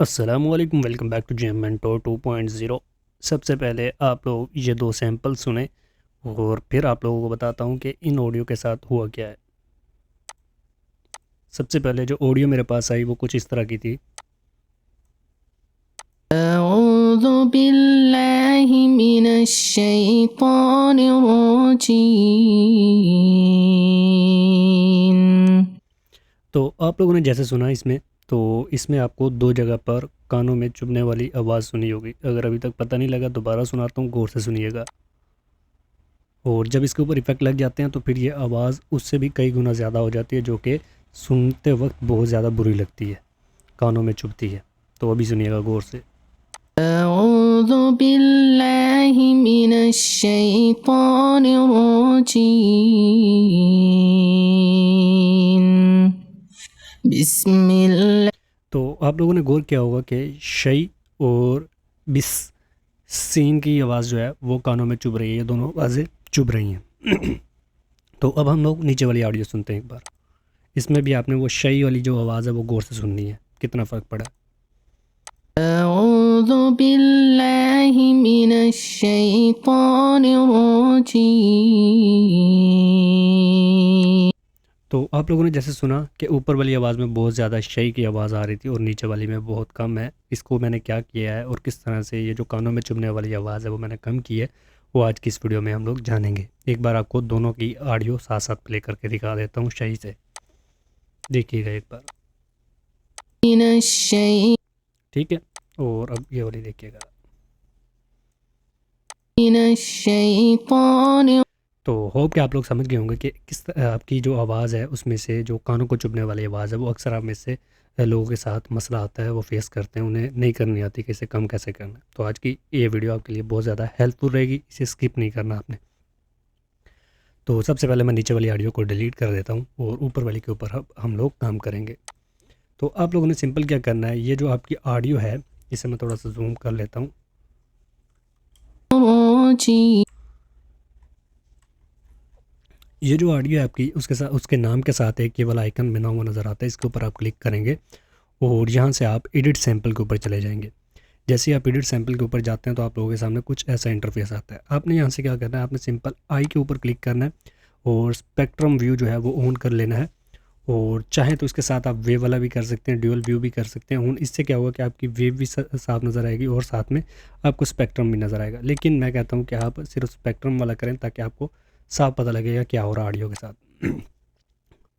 अस्सलामुअलैकुम, welcome back to gem mentor 2.0। सबसे पहले आप लोग ये दो सैंपल सुने और फिर आप लोगों को बताता हूँ कि इन ऑडियो के साथ हुआ क्या है। सबसे पहले जो ऑडियो मेरे पास आई वो कुछ इस तरह की थी। अऊज़ु बिल्लाहि मिनश शैतानिर रजीम। तो आप लोगों ने जैसे सुना इसमें आपको दो जगह पर कानों में चुभने वाली आवाज़ सुनी होगी। अगर अभी तक पता नहीं लगा दोबारा सुनाता हूँ, गौर से सुनिएगा। और जब इसके ऊपर इफ़ेक्ट लग जाते हैं तो फिर ये आवाज़ उससे भी कई गुना ज़्यादा हो जाती है, जो कि सुनते वक्त बहुत ज़्यादा बुरी लगती है, कानों में चुभती है। तो अभी सुनिएगा गौर से। अऊज़ु बिल्लाहि मिनश शैतानिर रजीम। बिस्मिल्लाह। तो आप लोगों ने गौर किया होगा कि शई और बिस सीन की आवाज़ जो है वो कानों में चुभ रही है, ये दोनों आवाज़ें चुभ रही हैं। तो अब हम लोग नीचे वाली ऑडियो सुनते हैं एक बार। इसमें भी आपने वो शई वाली जो आवाज़ है वो गौर से सुननी है, कितना फ़र्क पड़ा। अऊज़ु बिल्लाहि मिनश शैतानिर रजीम। तो आप लोगों ने जैसे सुना कि ऊपर वाली आवाज़ में बहुत ज़्यादा शई की आवाज़ आ रही थी और नीचे वाली में बहुत कम है। इसको मैंने क्या किया है और किस तरह से ये जो कानों में चुभने वाली आवाज़ है वो मैंने कम की है, वो आज की इस वीडियो में हम लोग जानेंगे। एक बार आपको दोनों की ऑडियो साथ साथ प्ले करके दिखा देता हूँ शई से, देखिएगा एक बार। मिनश शै ठीक है, और अब ये वाली देखिएगा। मिनश शैतानिर। तो होप कि आप लोग समझ गए होंगे कि आपकी जो आवाज़ है उसमें से जो कानों को चुभने वाली आवाज़ है वो अक्सर आप में से लोगों के साथ मसला आता है, वो फेस करते हैं, उन्हें नहीं करनी आती कि इसे कम कैसे करना है। तो आज की ये वीडियो आपके लिए बहुत ज़्यादा हेल्पफुल रहेगी, इसे स्किप नहीं करना आपने। तो सबसे पहले मैं नीचे वाली ऑडियो को डिलीट कर देता हूँ और ऊपर वाली के ऊपर हम लोग काम करेंगे। तो आप लोगों ने सिंपल क्या करना है, ये जो आपकी ऑडियो है इसे मैं थोड़ा सा जूम कर लेता हूँ। ये जो ऑडियो है आपकी, उसके साथ उसके नाम के साथ एक ये वाला आइकन बना हुआ नज़र आता है, इसके ऊपर आप क्लिक करेंगे और यहाँ से आप एडिट सैंपल के ऊपर चले जाएंगे। जैसे ही आप एडिट सैंपल के ऊपर जाते हैं तो आप लोगों के सामने कुछ ऐसा इंटरफेस आता है। आपने यहाँ से क्या करना है, आपने सिंपल आई के ऊपर क्लिक करना है और स्पेक्ट्रम व्यू जो है वो ऑन कर लेना है। और चाहें तो इसके साथ आप वेव वाला भी कर सकते हैं, ड्यूअल व्यू भी कर सकते हैं। इससे क्या होगा कि आपकी वेव भी साफ नज़र आएगी और साथ में आपको स्पेक्ट्रम भी नज़र आएगा। लेकिन मैं कहता हूँ कि आप सिर्फ स्पेक्ट्रम वाला करें ताकि आपको साफ पता लगेगा क्या हो रहा है ऑडियो के साथ।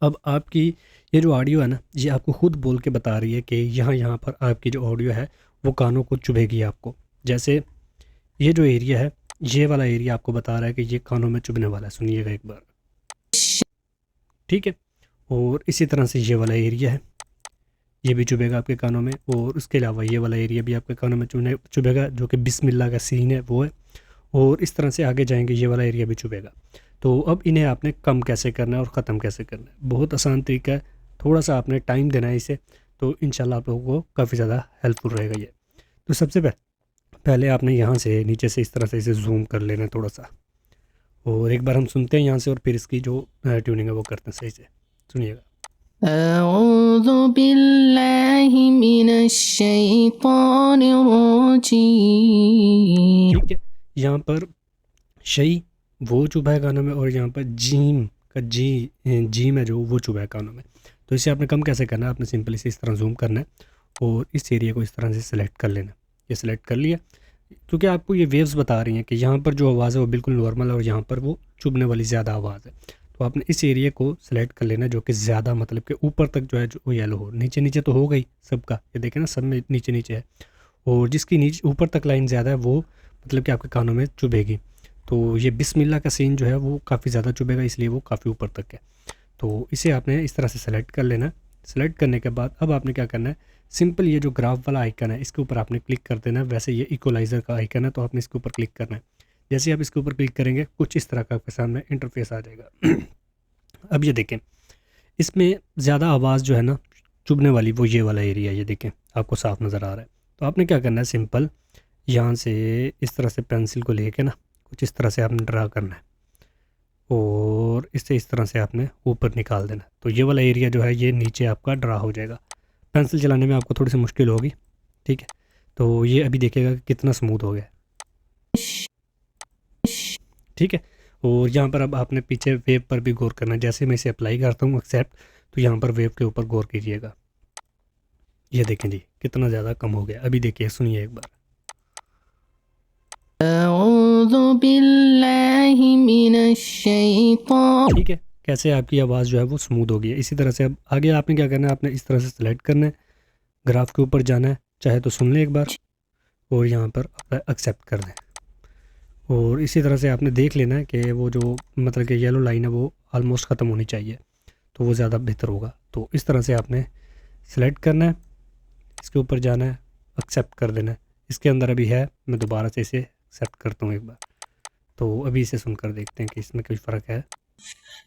अब आपकी ये जो ऑडियो है ना, ये आपको खुद बोल के बता रही है कि यहाँ यहाँ पर आपकी जो ऑडियो है वो कानों को चुभेगी आपको। जैसे ये जो एरिया है, ये वाला एरिया आपको बता रहा है कि ये कानों में चुभने वाला है, सुनिएगा एक बार। ठीक है, और इसी तरह से ये वाला एरिया है, ये भी चुभेगा आपके कानों में। और उसके अलावा ये वाला एरिया भी आपके कानों में चुभेगा, जो कि बिस्मिल्लाह का सीन है वो है। और इस तरह से आगे जाएंगे, ये वाला एरिया भी चुभेगा। तो अब इन्हें आपने कम कैसे करना है और ख़त्म कैसे करना है, बहुत आसान तरीका है। थोड़ा सा आपने टाइम देना है इसे, तो इंशाल्लाह आप लोगों को काफ़ी ज़्यादा हेल्पफुल रहेगा ये। तो सबसे पहले आपने यहाँ से नीचे से इस तरह से इसे जूम कर लेना है थोड़ा सा, और एक बार हम सुनते हैं यहाँ से और फिर इसकी जो ट्यूनिंग है वो करते हैं सही से। सुनिएगा। अऊज़ु बिल्लाहि मिनश शैतानिर रजीम। ठीक है, यहाँ पर शई वो चुभा है कानों में और यहाँ पर जीम का जीम है जो वो चुभा है कानों में। तो इसे आपने कम कैसे करना है, आपने सिंपली से इस तरह जूम करना है और इस एरिया को इस तरह से सिलेक्ट कर लेना है। ये सिलेक्ट कर लिया, क्योंकि आपको ये वेव्स बता रही हैं कि यहाँ पर जो आवाज़ है वो बिल्कुल नॉर्मल है और यहाँ पर वो चुभने वाली ज़्यादा आवाज़ है। तो आपने इस एरिया को सिलेक्ट कर लेना जो कि ज़्यादा, मतलब कि ऊपर तक जो है जो वो येलो हो। नीचे नीचे तो हो गई सबका, ये देखें ना, सब में नीचे नीचे है। और जिसकी नीचे ऊपर तक लाइन ज़्यादा है वो मतलब कि आपके कानों में चुभेगी। तो ये बिस्मिल्लाह का सीन जो है वो काफ़ी ज़्यादा चुभेगा, इसलिए वो काफ़ी ऊपर तक है। तो इसे आपने इस तरह से सेलेक्ट कर लेना। सेलेक्ट करने के बाद अब आपने क्या करना है, सिंपल ये जो ग्राफ वाला आइकन है इसके ऊपर आपने क्लिक कर देना है। वैसे ये इक्वलाइज़र का आइकन है तो आपने इसके ऊपर क्लिक करना है। जैसे ही आप इसके ऊपर क्लिक करेंगे कुछ इस तरह का आपके सामने इंटरफेस आ जाएगा। अब ये देखें, इसमें ज़्यादा आवाज़ जो है ना चुभने वाली वो ये वाला एरिया, ये देखें आपको साफ नज़र आ रहा है। तो आपने क्या करना है, सिंपल यहाँ से इस तरह से पेंसिल को लेके ना कुछ इस तरह से आपने ड्रा करना है और इससे इस तरह से आपने ऊपर निकाल देना। तो ये वाला एरिया जो है ये नीचे आपका ड्रा हो जाएगा। पेंसिल चलाने में आपको थोड़ी सी मुश्किल होगी, ठीक है, तो ये अभी देखिएगा कि कितना स्मूथ हो गया। ठीक है, और यहाँ पर अब आपने पीछे वेव पर भी गौर करना है। जैसे मैं इसे अप्लाई करता हूँ एक्सेप्ट, तो यहाँ पर वेव के ऊपर गौर कीजिएगा। ये देखें जी कितना ज़्यादा कम हो गया। अभी देखिए, सुनिए एक बार। अऊज़ु बिल्लाहि मिनश शैतान। ठीक है, कैसे आपकी आवाज़ जो है वो स्मूथ हो गई है। इसी तरह से अब आगे आपने क्या करना है, आपने इस तरह से सेलेक्ट करना है, ग्राफ के ऊपर जाना है, चाहे तो सुन लें एक बार, और यहाँ पर एक्सेप्ट कर दें। और इसी तरह से आपने देख लेना है कि वो जो मतलब कि येलो लाइन है वो ऑलमोस्ट ख़त्म होनी चाहिए, तो वो ज़्यादा बेहतर होगा। तो इस तरह से आपने सेलेक्ट करना है, इसके ऊपर जाना है, एक्सेप्ट कर देना है। इसके अंदर अभी है, मैं दोबारा से इसे एक्सेप्ट करता हूँ एक बार। तो अभी इसे सुनकर देखते हैं कि इसमें कोई फ़र्क है।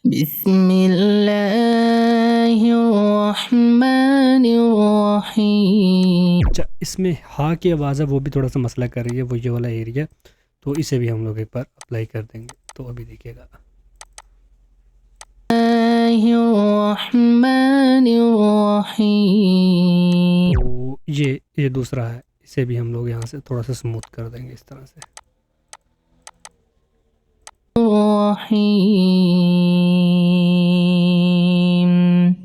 बिस्मिल्लाहिर्रहमानिर्रहीम। अच्छा, इसमें हाँ की आवाज़ है वो भी थोड़ा सा मसला कर रही है, वो ये वाला एरिया, तो इसे भी हम लोग एक बार अप्लाई कर देंगे। तो अभी देखिएगा, रहमानिर्रहीम। तो ये दूसरा है, इसे भी हम लोग यहाँ से थोड़ा सा स्मूथ कर देंगे इस तरह से। रहीम।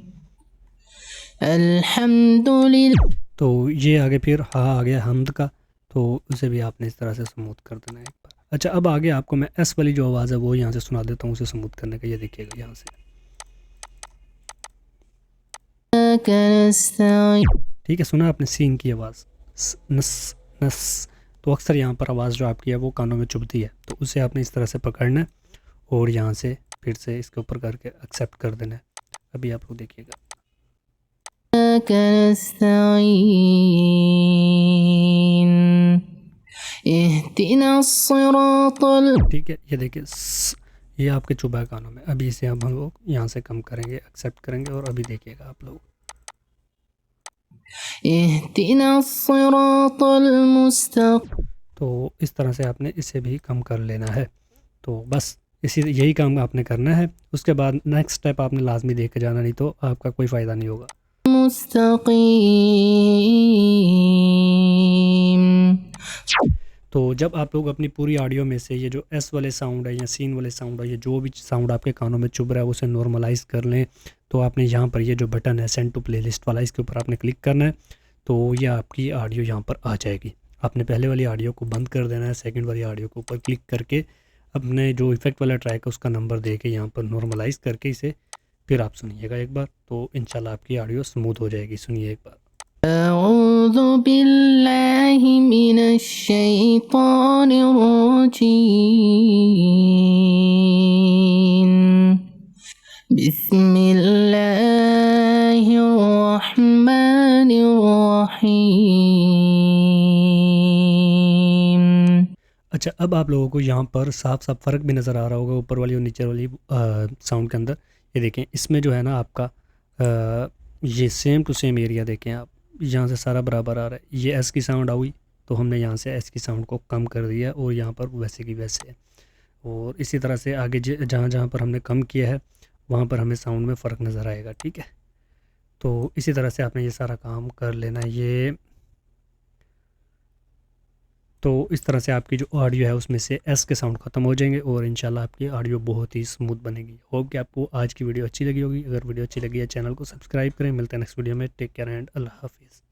अल्हम्दुलिल्लाह। तो ये आगे फिर हाँ आ गया हमद का, तो उसे भी आपने इस तरह से स्मूथ कर देना है एक बार। अच्छा, अब आगे आपको मैं एस वाली जो आवाज़ है वो यहाँ से सुना देता हूँ, उसे स्मूथ करने का। ये देखिएगा यहाँ से, ठीक है, सुना आपने सीन की आवाज़, नस नस। तो अक्सर यहाँ पर आवाज़ जो आपकी है वो कानों में चुभती है, तो उसे आपने इस तरह से पकड़ना है और यहाँ से फिर से इसके ऊपर करके एक्सेप्ट कर देना है। अभी आप लोग देखिएगा, ठीक है, ये देखिए ये आपके चुभा है कानों में। अभी इसे अब हम लोग यहाँ से कम करेंगे, एक्सेप्ट करेंगे, और अभी देखिएगा आप लोग, तो इस तरह से आपने इसे भी कम कर लेना है। तो बस यही काम आपने करना है। उसके बाद नेक्स्ट स्टेप आपने लाजमी देख के जाना, नहीं तो आपका कोई फ़ायदा नहीं होगा। तो जब आप लोग अपनी पूरी ऑडियो में से ये जो एस वाले साउंड है या सीन वाले साउंड है, ये जो भी साउंड आपके कानों में चुभ रहा है उसे नॉर्मलाइज़ कर लें, तो आपने यहाँ पर ये जो बटन है सेंड टू प्लेलिस्ट वाला, इसके ऊपर आपने क्लिक करना है, तो ये आपकी ऑडियो यहाँ पर आ जाएगी। आपने पहले वाली ऑडियो को बंद कर देना है, सेकंड वाली ऑडियो के ऊपर क्लिक करके अपने जो इफ़ेक्ट वाला ट्रैक है उसका नंबर दे के यहाँ पर नॉर्मलाइज़ करके इसे फिर आप सुनिएगा एक बार, तो इंशाल्लाह आपकी ऑडियो स्मूथ हो जाएगी। सुनिए एक बार। अऊज़ु बिल्लाहि मिनश शैतानिर रजीम। बिस्मिल्लाहिर्रहमानिर्रहीम। अच्छा, अब आप लोगों को यहाँ पर साफ साफ फ़र्क भी नज़र आ रहा होगा ऊपर वाली और नीचे वाली साउंड के अंदर। ये देखें, इसमें जो है ना आपका ये सेम टू सेम एरिया देखें आप, यहाँ से सारा बराबर आ रहा है। ये एस की साउंड आई तो हमने यहाँ से एस की साउंड को कम कर दिया और यहाँ पर वैसे की वैसे है। और इसी तरह से आगे जहाँ जहाँ पर हमने कम किया है वहाँ पर हमें साउंड में फ़र्क नज़र आएगा। ठीक है, तो इसी तरह से आपने ये सारा काम कर लेना है। तो इस तरह से आपकी जो ऑडियो है उसमें से एस के साउंड ख़त्म हो जाएंगे और इंशाल्लाह आपकी ऑडियो बहुत ही स्मूथ बनेगी। होप कि आपको आज की वीडियो अच्छी लगी होगी। अगर वीडियो अच्छी लगी है चैनल को सब्सक्राइब करें। मिलते हैं नेक्स्ट वीडियो में। टेक केयर एंड अल्लाह हाफिज़।